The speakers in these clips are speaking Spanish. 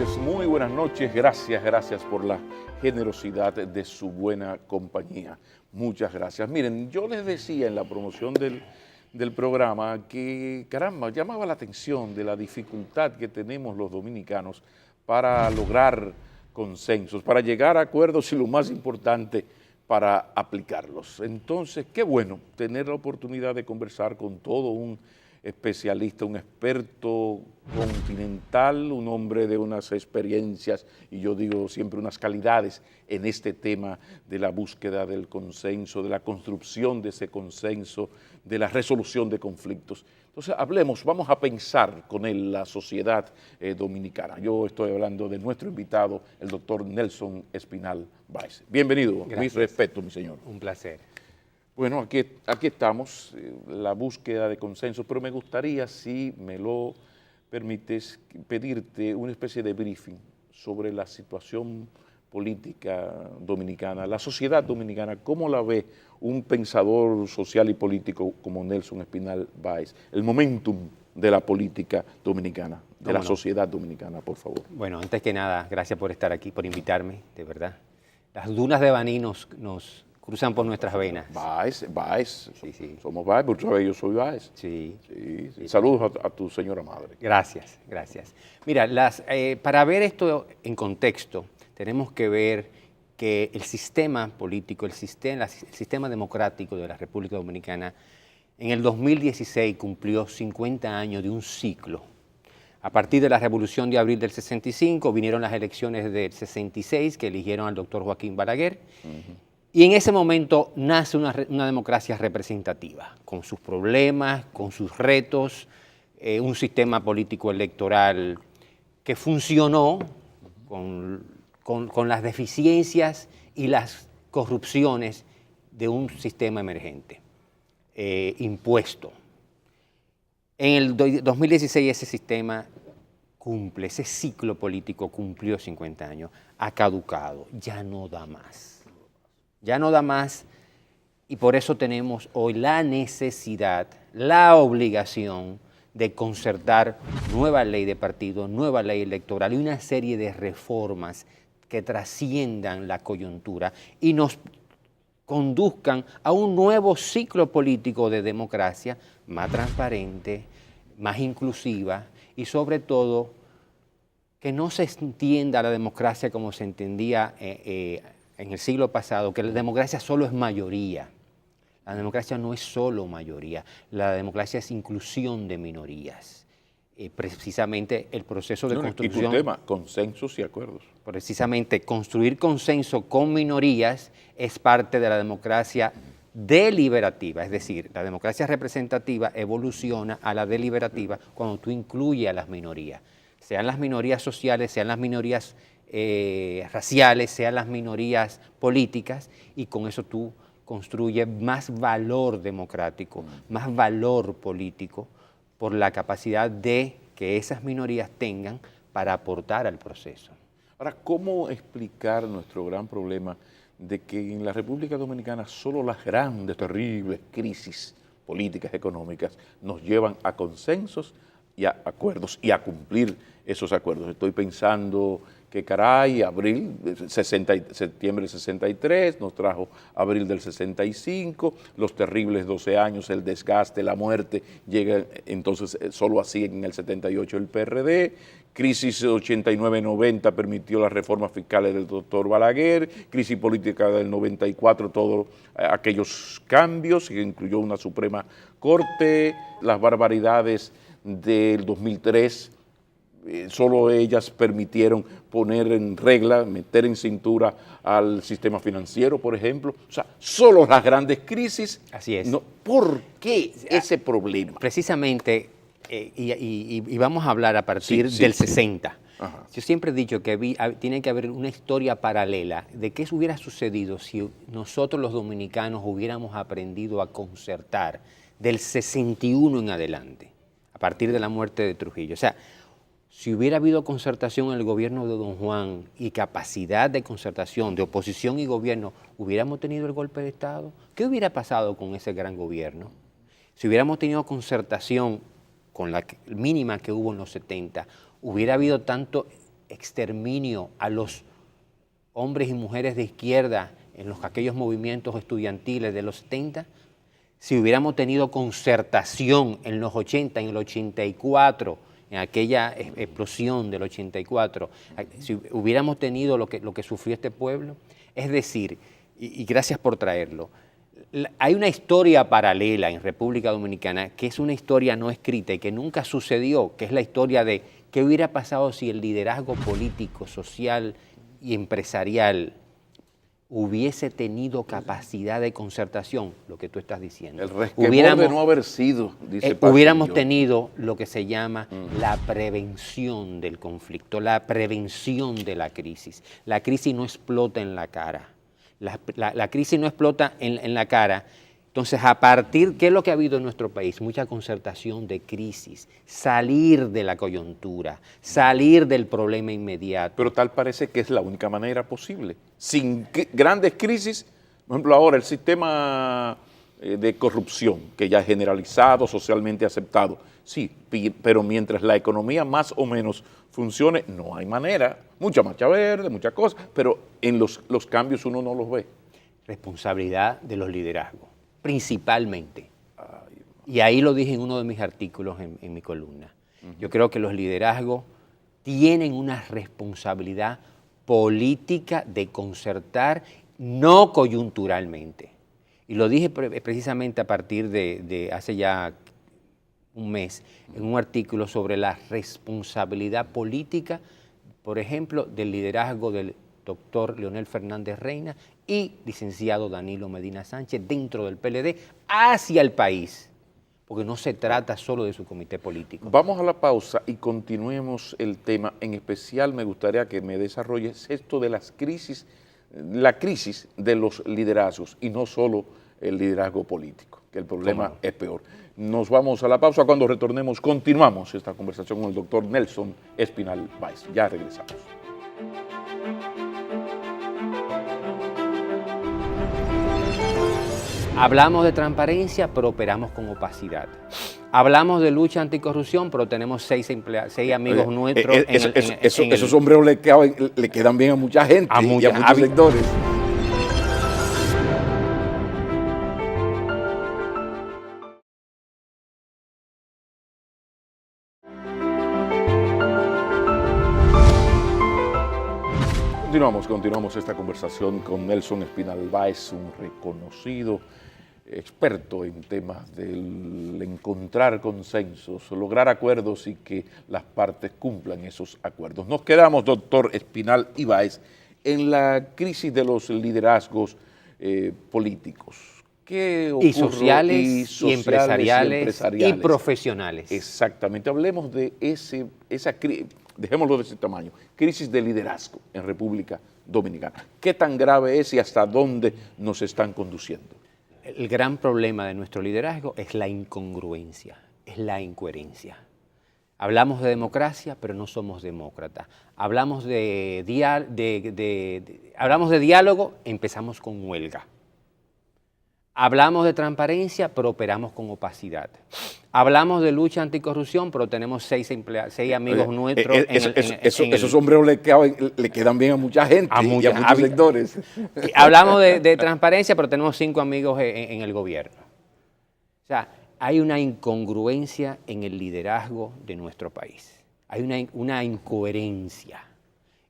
noches, muy buenas noches. Gracias por la generosidad de su buena compañía. Muchas gracias. Miren, yo les decía en la promoción del programa que, caramba, llamaba la atención de la dificultad que tenemos los dominicanos para lograr consensos, para llegar a acuerdos y lo más importante, para aplicarlos. Entonces, qué bueno tener la oportunidad de conversar con todo un especialista, un experto continental, un hombre de unas experiencias y yo digo siempre unas calidades en este tema de la búsqueda del consenso, de la construcción de ese consenso, de la resolución de conflictos. Entonces vamos a pensar con él la sociedad dominicana. Yo estoy hablando de nuestro invitado, el doctor Nelson Espinal Báez. Bienvenido, mi respeto, mi señor. Un placer. Bueno, aquí estamos, la búsqueda de consenso, pero me gustaría, si me lo permites, pedirte una especie de briefing sobre la situación política dominicana, la sociedad dominicana, ¿cómo la ve un pensador social y político como Nelson Espinal Báez? El momentum de la política dominicana, de la sociedad dominicana, por favor. Bueno, antes que nada, gracias por estar aquí, por invitarme, de verdad. Las dunas de Baní nos cruzan por nuestras venas. Báez. Sí. Somos Báez, porque sabes, yo soy Báez. Sí. Saludos a tu señora madre. Gracias. Mira, para ver esto en contexto, tenemos que ver que el sistema político, el sistema democrático de la República Dominicana, en el 2016 cumplió 50 años de un ciclo. A partir de la Revolución de Abril del 65 vinieron las elecciones del 66 que eligieron al doctor Joaquín Balaguer. Y en ese momento nace una democracia representativa, con sus problemas, con sus retos, un sistema político electoral que funcionó con las deficiencias y las corrupciones de un sistema emergente, impuesto. En el 2016 ese sistema cumple, ese ciclo político cumplió 50 años, ha caducado, ya no da más. Ya no da más y por eso tenemos hoy la necesidad, la obligación de concertar nueva ley de partidos, nueva ley electoral y una serie de reformas que trasciendan la coyuntura y nos conduzcan a un nuevo ciclo político de democracia más transparente, más inclusiva y sobre todo que no se entienda la democracia como se entendía en el siglo pasado, que la democracia solo es mayoría. La democracia no es solo mayoría, la democracia es inclusión de minorías. Precisamente el proceso de construcción... Y tu tema, consensos y acuerdos. Precisamente construir consenso con minorías es parte de la democracia deliberativa, es decir, la democracia representativa evoluciona a la deliberativa cuando tú incluyes a las minorías, sean las minorías sociales, sean las minorías raciales, sean las minorías políticas, y con eso tú construyes más valor democrático, más valor político, por la capacidad de que esas minorías tengan para aportar al proceso. Ahora, ¿cómo explicar nuestro gran problema de que en la República Dominicana solo las grandes, terribles crisis políticas, económicas, nos llevan a consensos y a acuerdos y a cumplir esos acuerdos? Estoy pensando que caray, septiembre del 63, nos trajo abril del 65, los terribles 12 años, el desgaste, la muerte, llega entonces solo así en el 78 el PRD, crisis 89-90 permitió las reformas fiscales del doctor Balaguer, crisis política del 94, todos aquellos cambios, que incluyó una Suprema Corte, las barbaridades del 2003, solo ellas permitieron poner en regla, meter en cintura al sistema financiero, por ejemplo. O sea, solo las grandes crisis. Así es. No, ¿por qué ese problema? Precisamente, y vamos a hablar a partir del 60. Ajá. Yo siempre he dicho que tiene que haber una historia paralela de qué hubiera sucedido si nosotros los dominicanos hubiéramos aprendido a concertar del 61 en adelante, a partir de la muerte de Trujillo. O sea, si hubiera habido concertación en el gobierno de Don Juan y capacidad de concertación de oposición y gobierno, ¿hubiéramos tenido el golpe de Estado? ¿Qué hubiera pasado con ese gran gobierno? Si hubiéramos tenido concertación con la mínima que hubo en los 70, hubiera habido tanto exterminio a los hombres y mujeres de izquierda en aquellos movimientos estudiantiles de los 70, si hubiéramos tenido concertación en los 80, en el 84, en aquella explosión del 84, si hubiéramos tenido lo que sufrió este pueblo, es decir, y gracias por traerlo, hay una historia paralela en República Dominicana que es una historia no escrita y que nunca sucedió, que es la historia de qué hubiera pasado si el liderazgo político, social y empresarial hubiese tenido capacidad de concertación, lo que tú estás diciendo. El resquemor de no haber sido, dice hubiéramos tenido lo que se llama la prevención del conflicto, la prevención de la crisis. La crisis no explota en la cara. La crisis no explota en la cara. Entonces, a partir, ¿qué es lo que ha habido en nuestro país? Mucha concertación de crisis, salir de la coyuntura, salir del problema inmediato. Pero tal parece que es la única manera posible. Sin grandes crisis, por ejemplo, ahora el sistema de corrupción, que ya es generalizado, socialmente aceptado. Sí, pero mientras la economía más o menos funcione, no hay manera. Mucha marcha verde, muchas cosas, pero en los cambios uno no los ve. Responsabilidad de los liderazgos, principalmente. Y ahí lo dije en uno de mis artículos en mi columna. Yo creo que los liderazgos tienen una responsabilidad política de concertar, no coyunturalmente. Y lo dije precisamente a partir de hace ya un mes, en un artículo sobre la responsabilidad política, por ejemplo, del liderazgo del doctor Leonel Fernández Reina y licenciado Danilo Medina Sánchez dentro del PLD hacia el país, porque no se trata solo de su comité político. Vamos a la pausa y continuemos el tema. En especial me gustaría que me desarrolles esto de las crisis, la crisis de los liderazgos y no solo el liderazgo político, que el problema es peor. Nos vamos a la pausa. Cuando retornemos continuamos esta conversación con el doctor Nelson Espinal Báez. Ya regresamos. Hablamos de transparencia, pero operamos con opacidad. Hablamos de lucha anticorrupción, pero tenemos seis amigos nuestros. Esos sombreros le quedan bien a mucha gente y a muchos sectores. Continuamos esta conversación con Nelson Espinal Báez, un reconocido experto en temas del encontrar consensos, lograr acuerdos y que las partes cumplan esos acuerdos. Nos quedamos, doctor Espinal Báez, en la crisis de los liderazgos políticos. ¿Qué ocurre? Y sociales, y empresariales, y profesionales. Exactamente. Hablemos de esa crisis. Dejémoslo de ese tamaño, crisis de liderazgo en República Dominicana. ¿Qué tan grave es y hasta dónde nos están conduciendo? El gran problema de nuestro liderazgo es la incongruencia, es la incoherencia. Hablamos de democracia, pero no somos demócratas. Hablamos de diálogo, empezamos con huelga. Hablamos de transparencia, pero operamos con opacidad. Hablamos de lucha anticorrupción, pero tenemos seis amigos nuestros. Esos sombreros le quedan bien a mucha gente y a muchos sectores. Hablamos de transparencia, pero tenemos 5 amigos en el gobierno. O sea, hay una incongruencia en el liderazgo de nuestro país. Hay una incoherencia.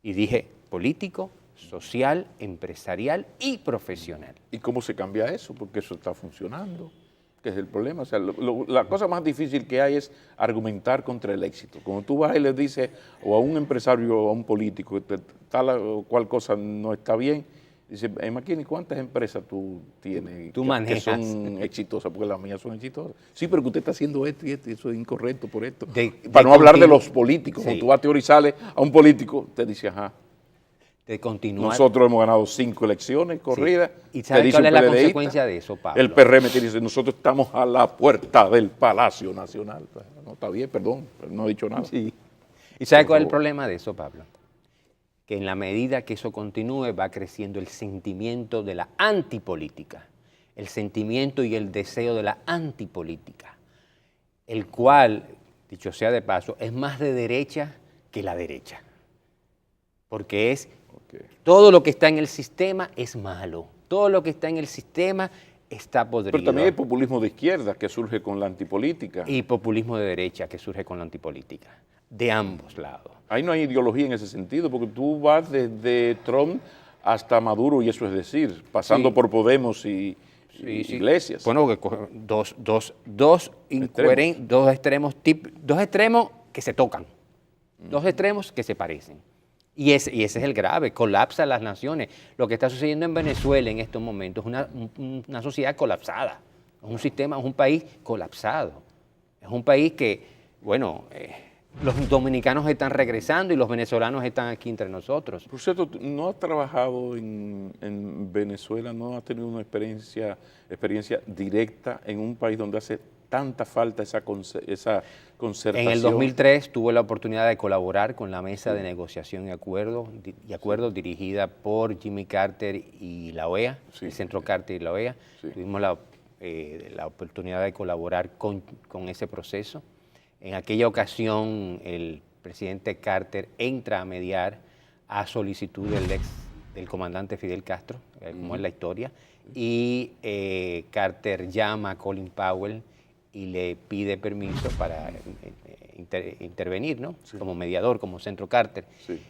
Y dije, político, social, empresarial y profesional. ¿Y cómo se cambia eso? Porque eso está funcionando, que es el problema. O sea, la cosa más difícil que hay es argumentar contra el éxito. Cuando tú vas y le dices o a un empresario o a un político tal o cual cosa no está bien, dice, Maquini, ¿cuántas empresas tú tienes que son exitosas? Porque las mías son exitosas. Sí, pero que usted está haciendo esto y esto, y eso es incorrecto por esto. Para no hablar de los políticos. Sí. Cuando tú vas a teorizarle a un político, te dice, ajá. De continuar. Nosotros hemos ganado 5 elecciones corridas. Sí. ¿Y sabes cuál es la consecuencia de eso, Pablo? El PRM te dice, nosotros estamos a la puerta del Palacio Nacional. No, está bien, perdón, no he dicho nada. Sí. ¿Y sabes cuál es el problema de eso, Pablo? Que en la medida que eso continúe va creciendo el sentimiento de la antipolítica, el sentimiento y el deseo de la antipolítica, el cual, dicho sea de paso, es más de derecha que la derecha. porque es Ok. todo lo que está en el sistema es malo, todo lo que está en el sistema está podrido. Pero también hay populismo de izquierda que surge con la antipolítica. Y populismo de derecha que surge con la antipolítica, de ambos lados. Ahí no hay ideología en ese sentido, porque tú vas desde Trump hasta Maduro, y eso es decir, pasando Sí. por Podemos y Sí, sí. Iglesias. Bueno, que dos extremos que se tocan, dos extremos que se parecen. Y ese es el grave, colapsa las naciones. Lo que está sucediendo en Venezuela en estos momentos es una sociedad colapsada, es un sistema, es un país colapsado. Es un país que, bueno, los dominicanos están regresando y los venezolanos están aquí entre nosotros. Por cierto, ¿no has trabajado en Venezuela, no has tenido una experiencia directa en un país donde hace tanta falta esa concertación? En el 2003 tuve la oportunidad de colaborar con la Mesa de Negociación y Acuerdos dirigida por Jimmy Carter y la OEA, Sí. el Centro Carter y la OEA. Sí. Tuvimos la oportunidad de colaborar con ese proceso. En aquella ocasión el presidente Carter entra a mediar a solicitud del comandante Fidel Castro, como es la historia, y Carter llama a Colin Powell y le pide permiso para intervenir, ¿no? Sí. Como mediador, como Centro Carter. Sí.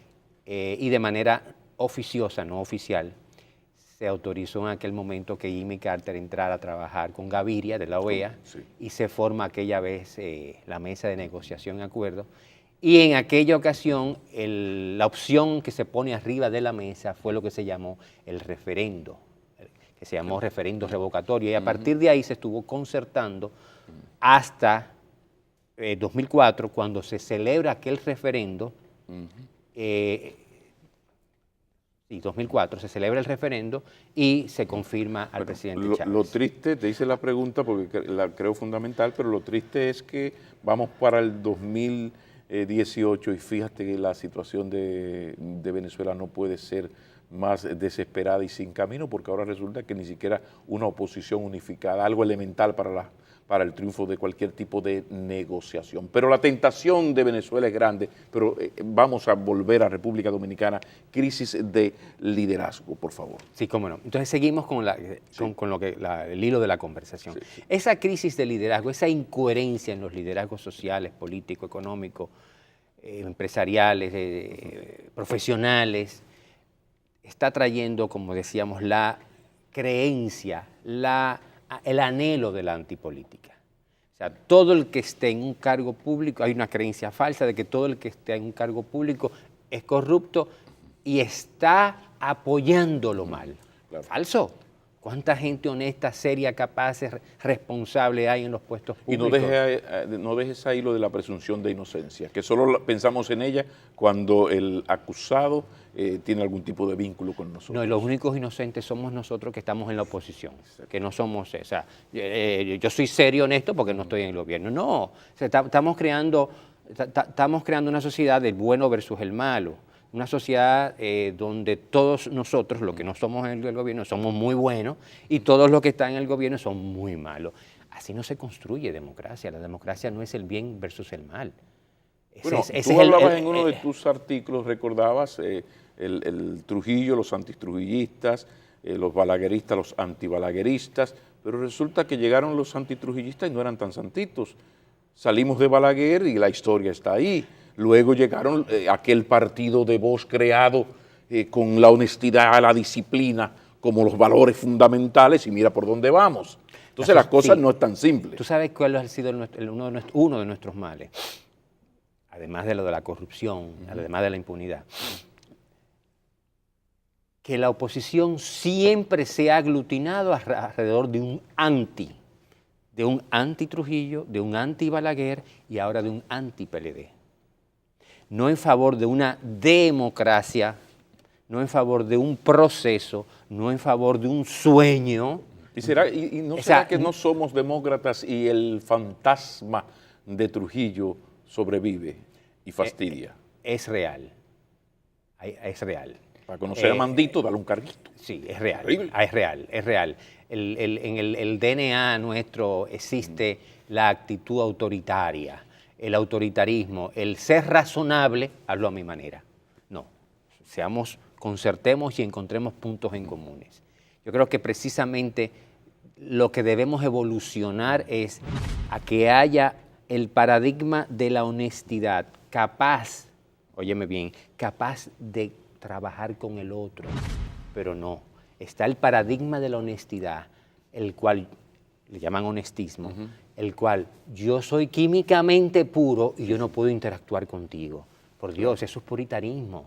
Y de manera oficiosa, no oficial, se autorizó en aquel momento que Jimmy Carter entrara a trabajar con Gaviria de la OEA, Sí. y se forma aquella vez la Mesa de Negociación y Acuerdo. Y en aquella ocasión la opción que se pone arriba de la mesa fue lo que se llamó el referendo, que se llamó referendo revocatorio, y a partir de ahí se estuvo concertando hasta 2004, cuando se celebra aquel referendo. Sí, 2004, se celebra el referendo y se confirma al presidente Chávez. Lo triste, te hice la pregunta porque la creo fundamental, pero lo triste es que vamos para el 2018 y fíjate que la situación de Venezuela no puede ser más desesperada y sin camino, porque ahora resulta que ni siquiera una oposición unificada, algo elemental para el triunfo de cualquier tipo de negociación. Pero la tentación de Venezuela es grande, pero vamos a volver a República Dominicana. Crisis de liderazgo, por favor. Sí, cómo no. Entonces seguimos con el hilo de la conversación. Sí, sí. Esa crisis de liderazgo, esa incoherencia en los liderazgos sociales, políticos, económicos, empresariales, profesionales, está trayendo, como decíamos, la creencia, el anhelo de la antipolítica. O sea, todo el que esté en un cargo público, hay una creencia falsa de que todo el que esté en un cargo público es corrupto y está apoyando lo mal. Claro. Falso. ¿Cuánta gente honesta, seria, capaz, responsable hay en los puestos Y públicos? no dejes ahí lo de la presunción de inocencia, que solo pensamos en ella cuando el acusado tiene algún tipo de vínculo con nosotros. No, y los únicos inocentes somos nosotros que estamos en la oposición, que no somos, o sea, yo soy serio en esto porque no estoy en el gobierno. No, o sea, estamos creando una sociedad del bueno versus el malo, una sociedad donde todos nosotros, los que no somos en el gobierno, somos muy buenos y todos los que están en el gobierno son muy malos. Así no se construye democracia. La democracia no es el bien versus el mal. Bueno, tú hablabas en uno de tus artículos, recordabas el Trujillo, los antitrujillistas, los balagueristas, los antibalagueristas, pero resulta que llegaron los antitrujillistas y no eran tan santitos. Salimos de Balaguer y la historia está ahí. Luego llegaron aquel partido de voz creado con la honestidad, la disciplina, como los valores fundamentales, y mira por dónde vamos. Entonces las cosas no es tan simples. ¿Tú sabes cuál ha sido uno de nuestros males? Además de lo de la corrupción, además de la impunidad. Que la oposición siempre se ha aglutinado alrededor de un anti-Trujillo, de un anti-Balaguer y ahora de un anti-PLD. No en favor de una democracia, no en favor de un proceso, no en favor de un sueño. ¿Y no será que no somos demócratas y el fantasma de Trujillo sobrevive y fastidia? Es real. Es real. Para conocer a Mandito, dale un carguito. Sí, es real. Terrible. Es real, es real. En el DNA nuestro existe la actitud autoritaria, el autoritarismo, el ser razonable, hazlo a mi manera. No, concertemos y encontremos puntos en comunes. Yo creo que precisamente lo que debemos evolucionar es a que haya el paradigma de la honestidad, capaz, óyeme bien, capaz de trabajar con el otro, pero no. Está el paradigma de la honestidad, el cual le llaman honestismo, el cual yo soy químicamente puro y yo no puedo interactuar contigo. Por Dios, eso es puritanismo.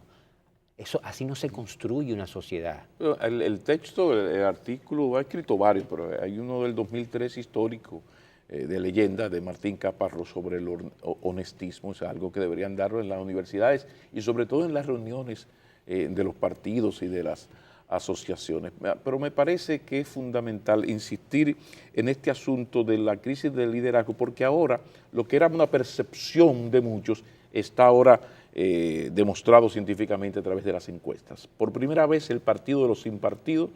Eso, así no se construye una sociedad. El texto, el artículo, ha escrito varios, pero hay uno del 2003 histórico, de leyenda, de Martín Caparrós sobre el honestismo. Es algo que deberían darlo en las universidades y sobre todo en las reuniones de los partidos y de las asociaciones. Pero me parece que es fundamental insistir en este asunto de la crisis del liderazgo, porque ahora lo que era una percepción de muchos está ahora demostrado científicamente a través de las encuestas. Por primera vez el partido de los sin partidos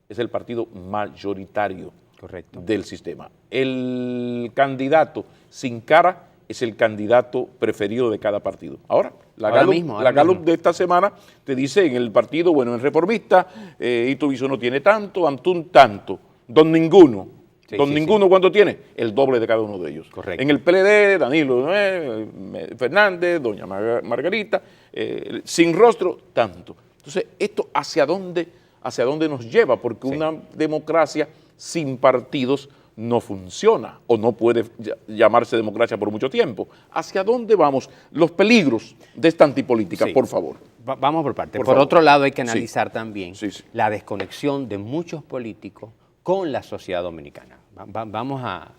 es el partido mayoritario. Correcto. Del sistema. El candidato sin cara es el candidato preferido de cada partido. Ahora la Gallup de esta semana te dice en el partido, bueno, en Reformista, Ito no tiene tanto, Antún tanto, Don Ninguno. Sí, Don Ninguno, ¿cuánto tiene? El doble de cada uno de ellos. Correcto. En el PLD, Danilo Fernández, doña Margarita, sin rostro, tanto. Entonces, ¿esto hacia dónde nos lleva? Porque una democracia sin partidos no funciona o no puede llamarse democracia por mucho tiempo. ¿Hacia dónde vamos? Los peligros de esta antipolítica, por favor. Vamos por partes. Por otro lado, hay que analizar también la desconexión de muchos políticos con la sociedad dominicana. Vamos a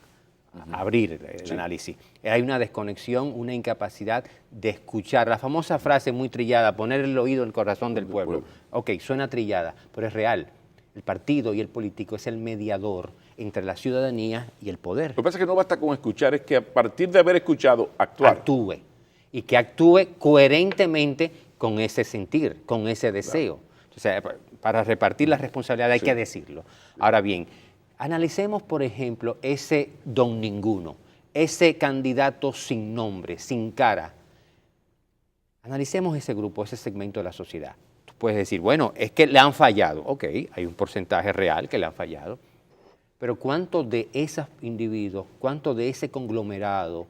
abrir el análisis. Hay una desconexión, una incapacidad de escuchar. La famosa frase muy trillada, poner el oído en el corazón del pueblo. Ok, suena trillada, pero es real. El partido y el político es el mediador entre la ciudadanía y el poder. Lo que pasa es que no basta con escuchar, es que a partir de haber escuchado, actuar. Actúe. Y que actúe coherentemente con ese sentir, con ese deseo. Claro. O sea, para repartir la responsabilidad hay que decirlo. Ahora bien, analicemos, por ejemplo, ese don ninguno, ese candidato sin nombre, sin cara. Analicemos ese grupo, ese segmento de la sociedad. Puedes decir, bueno, es que le han fallado. Ok, hay un porcentaje real que le han fallado. Pero ¿cuántos de esos individuos, cuánto de ese conglomerado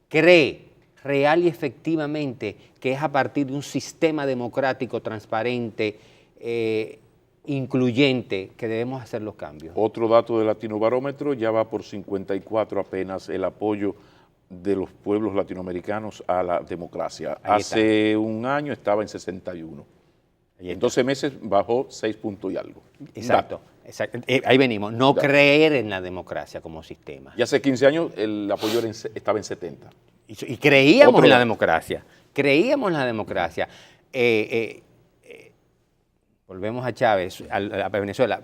cree real y efectivamente que es a partir de un sistema democrático, transparente, incluyente, que debemos hacer los cambios? Otro dato del Latinobarómetro, ya va por 54 apenas el apoyo de los pueblos latinoamericanos a la democracia. Hace un año estaba en 61. En 12 meses bajó 6 puntos y algo. Exacto. Ahí venimos. No creer en la democracia como sistema. Y hace 15 años el apoyo estaba en 70. Y creíamos en la democracia. Creíamos en la democracia. Volvemos a Chávez, a Venezuela.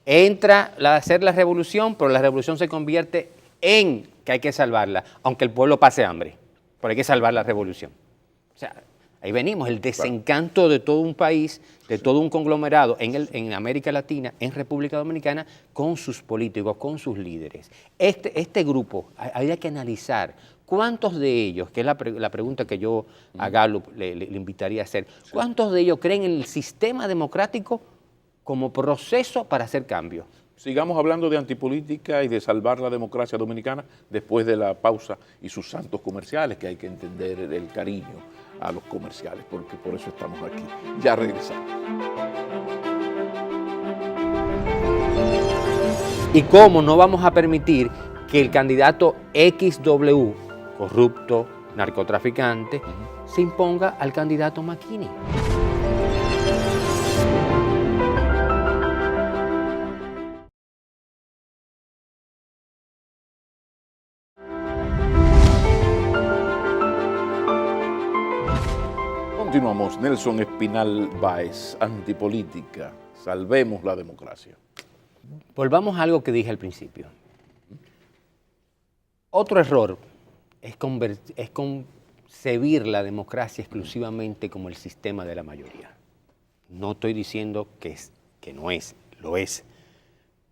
Entra a hacer la revolución, pero la revolución se convierte en que hay que salvarla, aunque el pueblo pase hambre. Pero hay que salvar la revolución. O sea, ahí venimos, el desencanto de todo un país, de todo un conglomerado en América Latina, en República Dominicana, con sus políticos, con sus líderes. Este grupo, habría que analizar cuántos de ellos, que es la pregunta que yo a Gallup le invitaría a hacer, cuántos de ellos creen en el sistema democrático como proceso para hacer cambios. Sigamos hablando de antipolítica y de salvar la democracia dominicana después de la pausa y sus santos comerciales, que hay que entender el cariño a los comerciales, porque por eso estamos aquí. Ya regresamos. ¿Y cómo no vamos a permitir que el candidato XW, corrupto, narcotraficante, se imponga al candidato McKinney? Continuamos. Nelson Espinal Báez, antipolítica, salvemos la democracia. Volvamos a algo que dije al principio. Otro error es concebir la democracia exclusivamente como el sistema de la mayoría. No estoy diciendo que no es, lo es.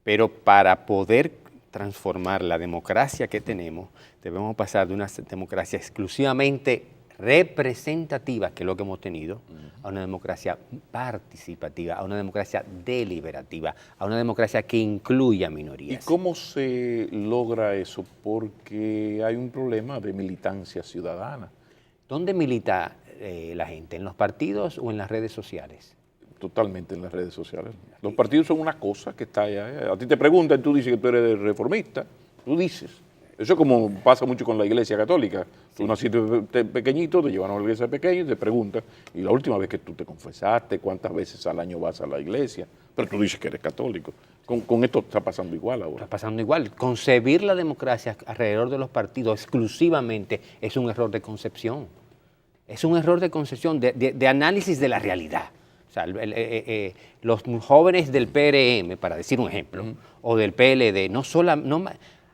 Pero para poder transformar la democracia que tenemos, debemos pasar de una democracia exclusivamente representativa, que es lo que hemos tenido, a una democracia participativa, a una democracia deliberativa, a una democracia que incluya ¿Y minorías. cómo se logra eso? Porque hay un problema de militancia ciudadana. ¿Dónde milita la gente? ¿En los partidos o en las redes sociales? Totalmente en las redes sociales. Los partidos son una cosa que está allá. A ti te preguntan, tú dices que tú eres reformista, tú dices. Eso es como pasa mucho con la iglesia católica. Tú naciste pequeñito, te llevan a la iglesia pequeña y te preguntan, y la última vez que tú te confesaste, ¿cuántas veces al año vas a la iglesia? Pero tú dices que eres católico. Con esto está pasando igual ahora. Está pasando igual. Concebir la democracia alrededor de los partidos exclusivamente es un error de concepción. Es un error de concepción, de análisis de la realidad. O sea, los jóvenes del PRM, para decir un ejemplo, o del PLD,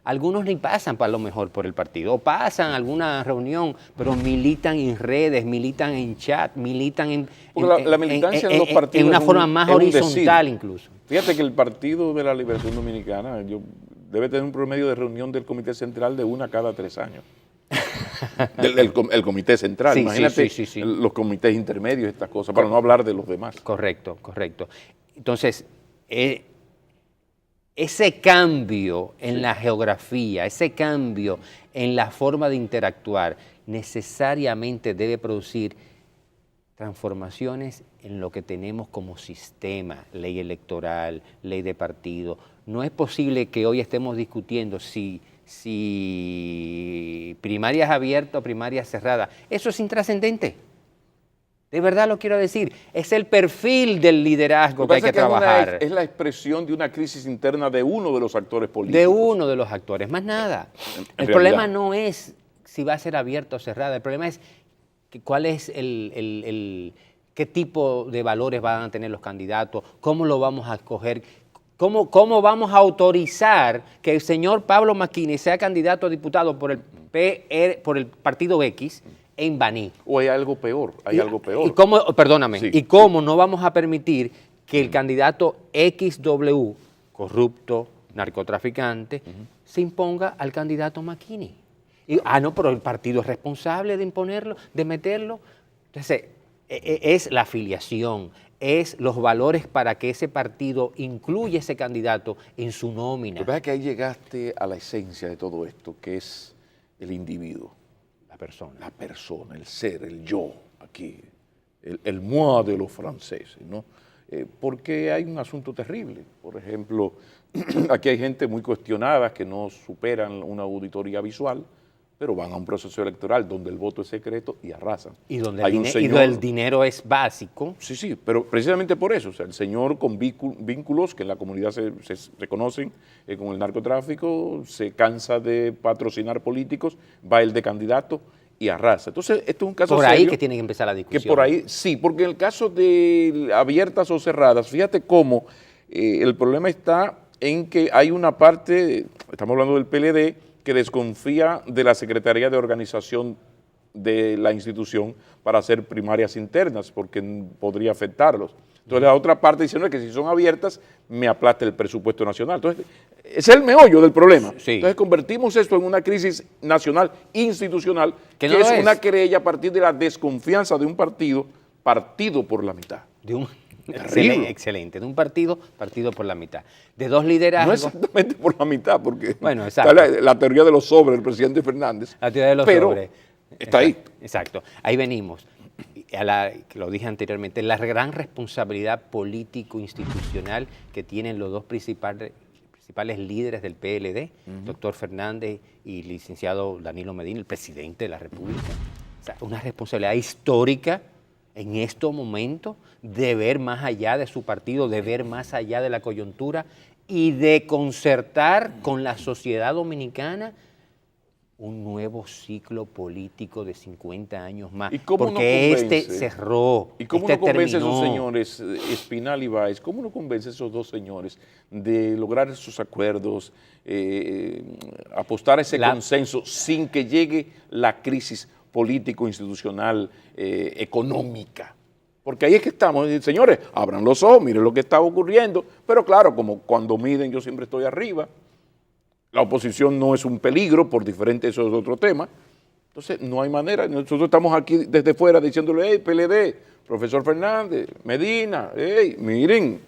algunos ni pasan para lo mejor por el partido, o pasan a alguna reunión, pero militan en redes, militan en chat, militan en la militancia en los partidos en una forma más horizontal incluso. Fíjate que el Partido de la Liberación Dominicana debe tener un promedio de reunión del Comité Central de una cada 3 años. El Comité Central, Sí, imagínate sí. los comités intermedios, estas cosas, para no hablar de los demás. Correcto. Entonces, ese cambio en la geografía, ese cambio en la forma de interactuar, necesariamente debe producir transformaciones en lo que tenemos como sistema, ley electoral, ley de partido. No es posible que hoy estemos discutiendo si primarias abiertas o primarias cerradas. Eso es intrascendente. De verdad lo quiero decir. Es el perfil del liderazgo que hay que trabajar. Es la expresión de una crisis interna de uno de los actores políticos. De uno de los actores, más nada. El problema no es si va a ser abierta o cerrada. El problema es cuál es qué tipo de valores van a tener los candidatos, cómo lo vamos a escoger. ¿Cómo vamos a autorizar que el señor Pablo McKinney sea candidato a diputado por el partido X en Baní? O hay algo peor, ¿Y cómo no vamos a permitir que el candidato XW, corrupto, narcotraficante, se imponga al candidato McKinney? Pero el partido es responsable de imponerlo, de meterlo. Entonces, es la afiliación, es los valores para que ese partido incluya ese candidato en su nómina. Lo que pasa es que ahí llegaste a la esencia de todo esto, que es el individuo, la persona, el ser, el yo, aquí, el moi de los franceses, ¿no? Porque hay un asunto terrible. Por ejemplo, aquí hay gente muy cuestionada que no superan una auditoría visual, pero van a un proceso electoral donde el voto es secreto y arrasan. Y donde el dinero es básico. Sí, pero precisamente por eso, o sea, el señor con vínculos que en la comunidad se conocen con el narcotráfico, se cansa de patrocinar políticos, va el de candidato y arrasa. Entonces, esto es un caso por ahí serio, que tiene que empezar la discusión. Que por ahí, sí, porque en el caso de abiertas o cerradas, fíjate cómo el problema está en que hay una parte, estamos hablando del PLD, que desconfía de la Secretaría de Organización de la institución para hacer primarias internas, porque podría afectarlos. Entonces la otra parte dice, no, es que si son abiertas, me aplasta el presupuesto nacional. Entonces, ese es el meollo del problema. Sí. Entonces convertimos esto en una crisis nacional institucional, que es una querella a partir de la desconfianza de un partido por la mitad. Excelente, de un partido por la mitad. De dos liderazgos. No exactamente por la mitad, porque bueno, está la teoría de los sobres del presidente Fernández. La teoría de los sobres. Está ahí. Exacto, ahí venimos. Que lo dije anteriormente, la gran responsabilidad político-institucional que tienen los dos principales líderes del PLD, doctor Fernández y licenciado Danilo Medina, el presidente de la República. O sea, una responsabilidad histórica en estos momentos de ver más allá de su partido, de ver más allá de la coyuntura y de concertar con la sociedad dominicana un nuevo ciclo político de 50 años más. ¿Y cómo porque este cerró, ¿Y cómo no convence a esos señores, Espinal y Báez, cómo no convence a esos dos señores de lograr esos acuerdos, apostar a ese consenso sin que llegue la crisis político-institucional, económica? Porque ahí es que estamos, señores, abran los ojos, miren lo que está ocurriendo, pero claro, como cuando miden yo siempre estoy arriba, la oposición no es un peligro por diferente, eso es otro tema, Entonces, no hay manera. Nosotros estamos aquí desde fuera diciéndole, hey, PLD, profesor Fernández, Medina, hey, miren,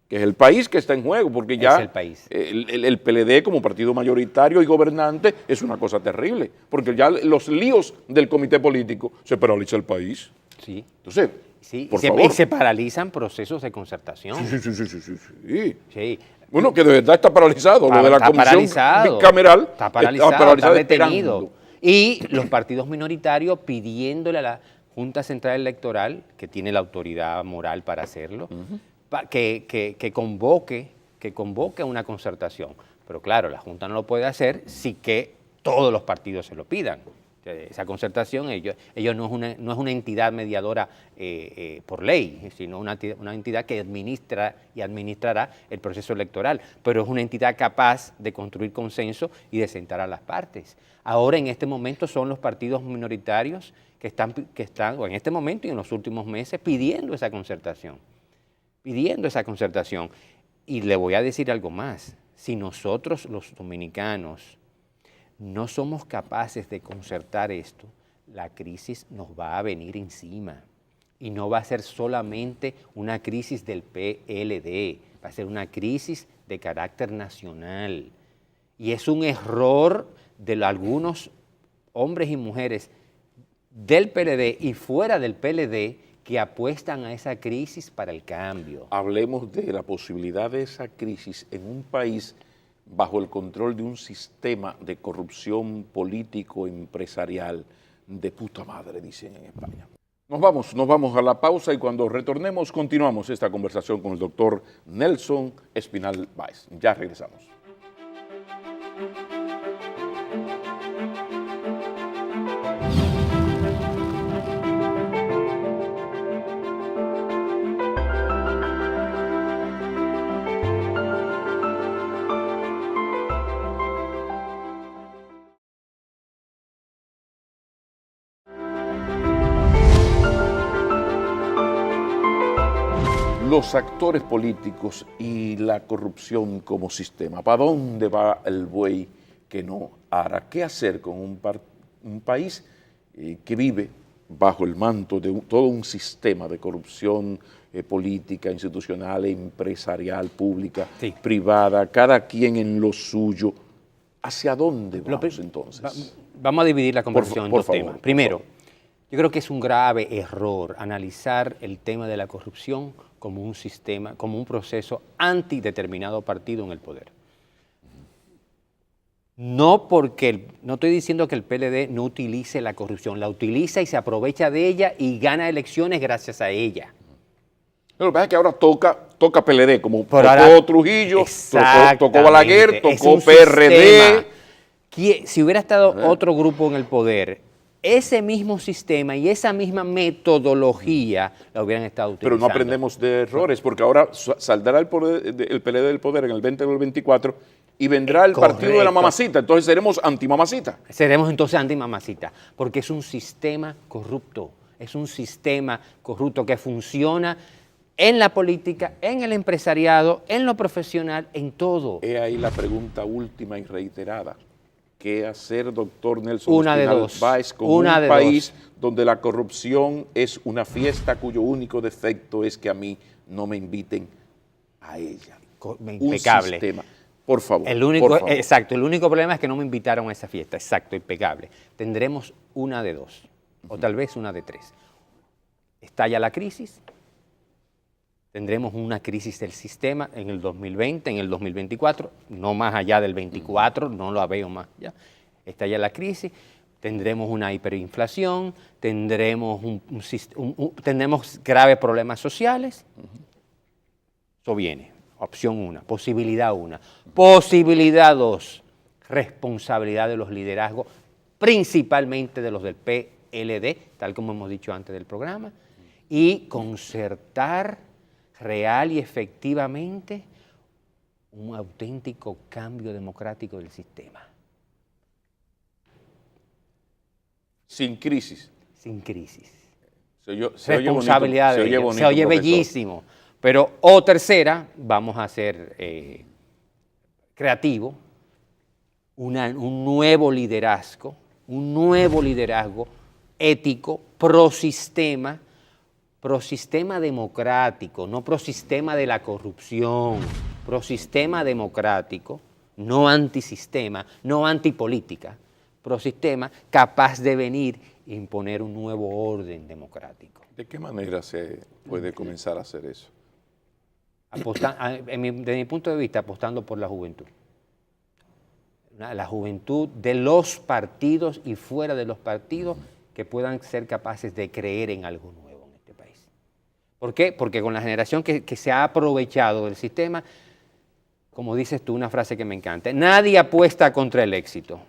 que es el país que está en juego, porque ya es el país. El PLD como partido mayoritario y gobernante es una cosa terrible, porque ya los líos del comité político se paraliza el país. Sí. Entonces, Sí, por y favor. se paralizan procesos de concertación. Sí. Sí. Bueno, que de verdad está paralizado. Lo de la comisión bicameral está paralizado, está detenido. esperando. Y los partidos minoritarios pidiéndole a la Junta Central Electoral, que tiene la autoridad moral para hacerlo, que convoque una concertación. Pero claro, la Junta no lo puede hacer si que todos los partidos se lo pidan. Esa concertación, ellos no es una entidad mediadora por ley, sino una entidad que administra y administrará el proceso electoral, pero es una entidad capaz de construir consenso y de sentar a las partes. Ahora, en este momento, son los partidos minoritarios que están, o en este momento y en los últimos meses, pidiendo esa concertación. Y le voy a decir algo más. Si nosotros, los dominicanos, no somos capaces de concertar esto, la crisis nos va a venir encima. Y no va a ser solamente una crisis del PLD, va a ser una crisis de carácter nacional. Y es un error de algunos hombres y mujeres del PLD y fuera del PLD que apuestan a esa crisis para el cambio. Hablemos de la posibilidad de esa crisis en un país bajo el control de un sistema de corrupción político-empresarial de puta madre, dicen en España. Nos vamos a la pausa y cuando retornemos continuamos esta conversación con el doctor Nelson Espinal Báez. Ya regresamos. Los actores políticos y la corrupción como sistema. ¿Para dónde va el buey que no hará? ¿Qué hacer con un país que vive bajo el manto de todo un sistema de corrupción política, institucional, empresarial, pública, sí, privada, cada quien en lo suyo? ¿Hacia dónde vamos entonces? Vamos a dividir la conversación en dos temas. Primero, favor. Yo creo que es un grave error analizar el tema de la corrupción como un sistema, como un proceso antideterminado partido en el poder. No estoy diciendo que el PLD no utilice la corrupción, la utiliza y se aprovecha de ella y gana elecciones gracias a ella. Lo que pasa es que ahora toca PLD, como Pero tocó Trujillo, tocó Balaguer, tocó PRD. Si hubiera estado otro grupo en el poder, ese mismo sistema y esa misma metodología la hubieran estado utilizando. Pero no aprendemos de errores, porque ahora saldrá el PLD del poder en el 2024 y vendrá el partido de la mamacita, entonces seremos antimamacita. Seremos entonces antimamacita, porque es un sistema corrupto, que funciona en la política, en el empresariado, en lo profesional, en todo. He ahí la pregunta última y reiterada. ¿Qué hacer, doctor Nelson Espinal Báez, con un país donde la corrupción es una fiesta cuyo único defecto es que a mí no me inviten a ella? Impecable. Un sistema. Por favor, Exacto, el único problema es que no me invitaron a esa fiesta. Exacto, impecable. Tendremos una de dos, o tal vez una de tres. Estalla la crisis, tendremos una crisis del sistema en el 2020, en el 2024, no más allá del 24, no la veo más allá. Estalla la crisis, tendremos una hiperinflación, tendremos graves problemas sociales. Eso viene, opción 1, posibilidad 1. Posibilidad 2, responsabilidad de los liderazgos, principalmente de los del PLD, tal como hemos dicho antes del programa, y concertar real y efectivamente un auténtico cambio democrático del sistema. Sin crisis. Sin crisis. Responsabilidad de ellos. Se oye bellísimo. Pero, tercera, vamos a ser creativos, un nuevo liderazgo un nuevo liderazgo ético, prosistema democrático, no prosistema de la corrupción, prosistema democrático, no antisistema, no antipolítica, prosistema capaz de venir e imponer un nuevo orden democrático. ¿De qué manera se puede comenzar a hacer eso? Desde mi punto de vista, apostando por la juventud. La juventud de los partidos y fuera de los partidos que puedan ser capaces de creer en algo nuevo en este país. ¿Por qué? Porque con la generación que se ha aprovechado del sistema, como dices tú, una frase que me encanta, nadie apuesta contra el éxito.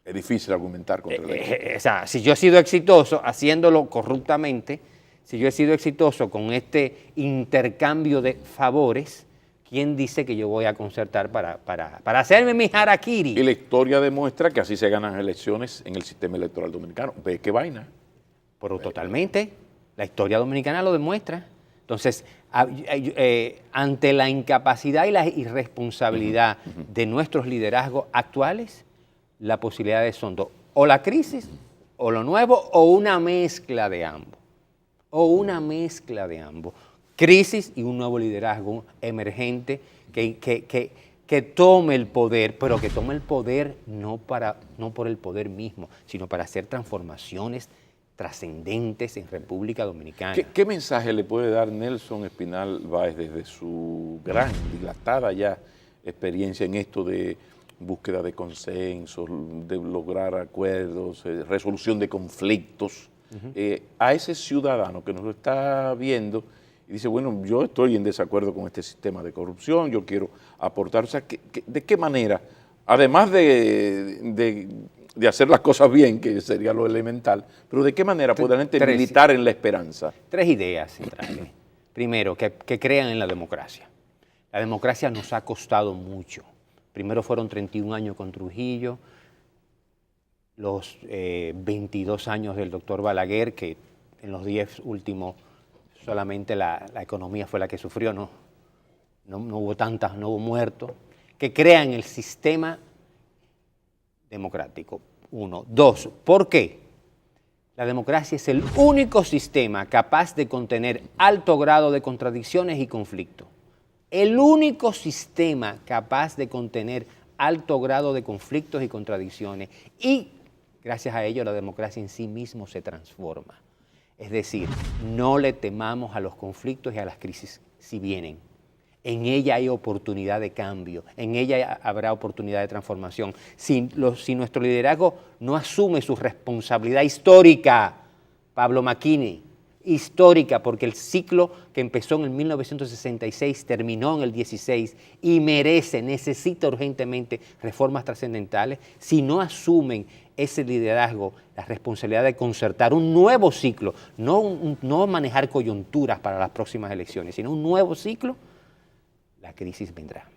Es difícil argumentar contra el éxito. O sea, si yo he sido exitoso haciéndolo corruptamente, si yo he sido exitoso con este intercambio de favores, ¿quién dice que yo voy a concertar para hacerme mi harakiri? Y la historia demuestra que así se ganan elecciones en el sistema electoral dominicano. ¿Ve qué vaina? Pero totalmente, la historia dominicana lo demuestra. Entonces, ante la incapacidad y la irresponsabilidad de nuestros liderazgos actuales, las posibilidades son dos, o la crisis, o lo nuevo, o una mezcla de ambos. Crisis y un nuevo liderazgo emergente que tome el poder, pero que tome el poder no por el poder mismo, sino para hacer transformaciones trascendentes en República Dominicana. ¿Qué mensaje le puede dar Nelson Espinal Báez desde su gran, dilatada ya experiencia en esto de búsqueda de consensos, de lograr acuerdos, resolución de conflictos, a ese ciudadano que nos lo está viendo y dice, bueno, yo estoy en desacuerdo con este sistema de corrupción, yo quiero aportar? O sea, ¿de qué manera, además de hacer las cosas bien, que sería lo elemental, pero de qué manera puede la gente militar en la esperanza? 3 ideas centrales. Primero, que crean en la democracia. La democracia nos ha costado mucho. Primero fueron 31 años con Trujillo, los 22 años del doctor Balaguer, que en los 10 últimos solamente la economía fue la que sufrió, no hubo muertos. Que crean el sistema democrático, 1. 2, ¿por qué? La democracia es el único sistema capaz de contener alto grado de contradicciones y conflictos. El único sistema capaz de contener alto grado de conflictos y contradicciones. Y gracias a ello la democracia en sí mismo se transforma. Es decir, no le temamos a los conflictos y a las crisis si vienen. En ella hay oportunidad de cambio, en ella habrá oportunidad de transformación. Si nuestro liderazgo no asume su responsabilidad histórica, Pablo Macchini, histórica, porque el ciclo que empezó en el 1966 terminó en el 16 y necesita urgentemente reformas trascendentales. Si no asumen ese liderazgo, la responsabilidad de concertar un nuevo ciclo, no manejar coyunturas para las próximas elecciones, sino un nuevo ciclo, la crisis vendrá.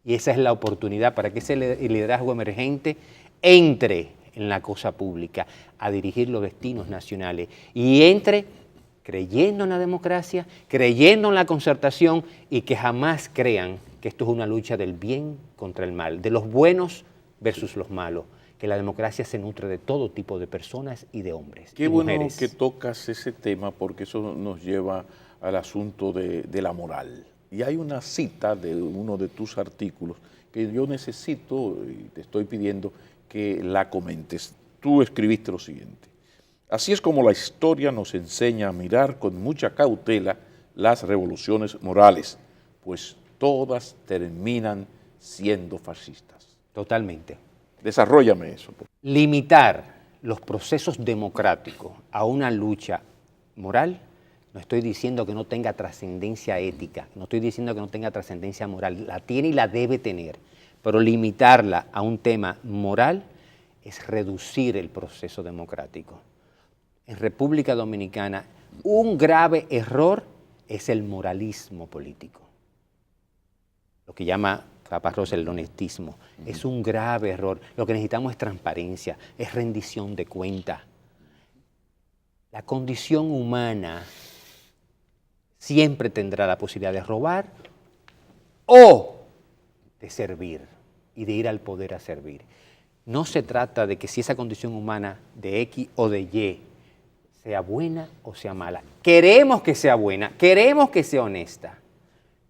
Y esa es la oportunidad para que ese liderazgo emergente entre en la cosa pública, a dirigir los destinos nacionales y entre creyendo en la democracia, creyendo en la concertación y que jamás crean que esto es una lucha del bien contra el mal, de los buenos versus los malos, que la democracia se nutre de todo tipo de personas y de hombres. Qué y bueno mujeres. que tocas ese tema porque eso nos lleva al asunto de la moral. Y hay una cita de uno de tus artículos que yo necesito y te estoy pidiendo que la comentes. Tú escribiste lo siguiente: así es como la historia nos enseña a mirar con mucha cautela las revoluciones morales, pues todas terminan siendo fascistas. Totalmente. Desarróllame eso. Limitar los procesos democráticos a una lucha moral, no estoy diciendo que no tenga trascendencia ética, no estoy diciendo que no tenga trascendencia moral, la tiene y la debe tener, pero limitarla a un tema moral es reducir el proceso democrático. En República Dominicana, un grave error es el moralismo político, lo que llama Caparrós el honestismo. Es un grave error. Lo que necesitamos es transparencia, es rendición de cuentas. La condición humana siempre tendrá la posibilidad de robar o de servir y de ir al poder a servir. no se trata de que si esa condición humana de X o de Y sea buena o sea mala. Queremos que sea buena, queremos que sea honesta,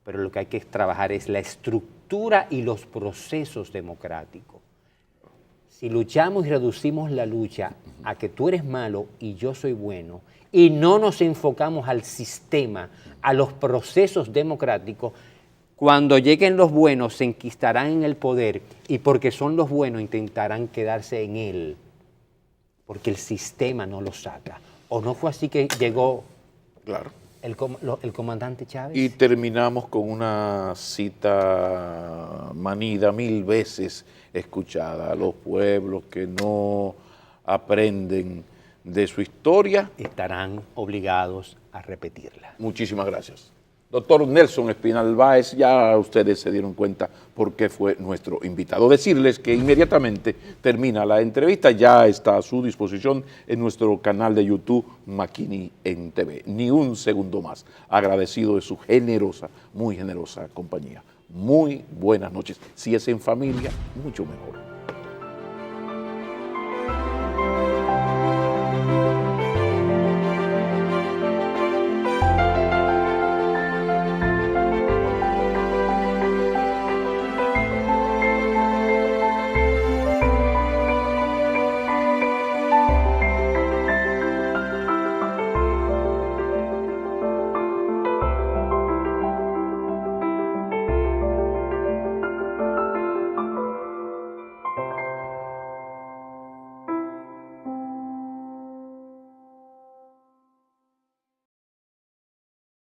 pero lo que hay que trabajar es la estructura y los procesos democráticos. Si luchamos y reducimos la lucha a que tú eres malo y yo soy bueno, y no nos enfocamos al sistema, a los procesos democráticos, cuando lleguen los buenos se enquistarán en el poder y porque son los buenos intentarán quedarse en él, porque el sistema no los saca. ¿O no fue así que llegó Claro. el comandante Chávez? Y terminamos con una cita manida 1000 veces escuchada: los pueblos que no aprenden de su historia estarán obligados a repetirla. Muchísimas gracias. Doctor Nelson Espinal Báez, ya ustedes se dieron cuenta por qué fue nuestro invitado. Decirles que inmediatamente termina la entrevista, ya está a su disposición en nuestro canal de YouTube Makini en TV. Ni un segundo más. Agradecido de su generosa, muy generosa compañía. Muy buenas noches. Si es en familia, mucho mejor.